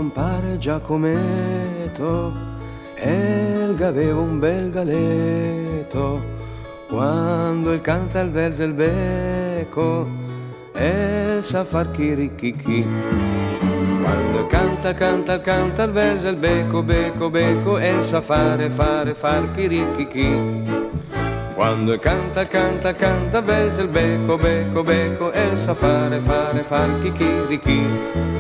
compare Giacometto, Elga aveva un bel galetto, quando il canta il verso e il becco, El sa far chirichichi. Quando il canta il verso e il becco, becco, El sa far chirichichi. Quando il canta il verso e il becco, El sa far chirichichi.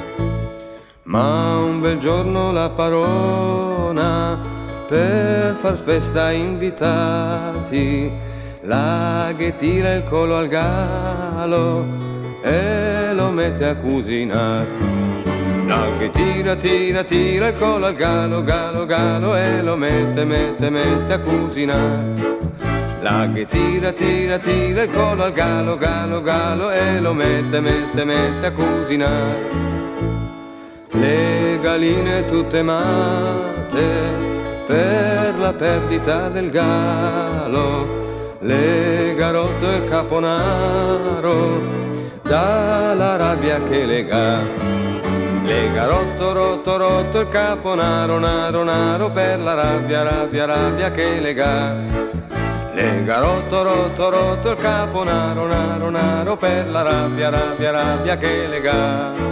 Ma un bel giorno la padrona, per far festa ai invitati, la che tira il collo al gallo e lo mette a cucinare. La che tira il collo al gallo e lo mette a cucinare. La che tira il collo al gallo e lo mette a cucinare. Le galline tutte matte per la perdita del gallo, le garotte e il caponaro dalla rabbia che lega. Le garotto rotto il caponaro naro per la rabbia che lega. Le garotto rotto il caponaro naro per la rabbia che lega.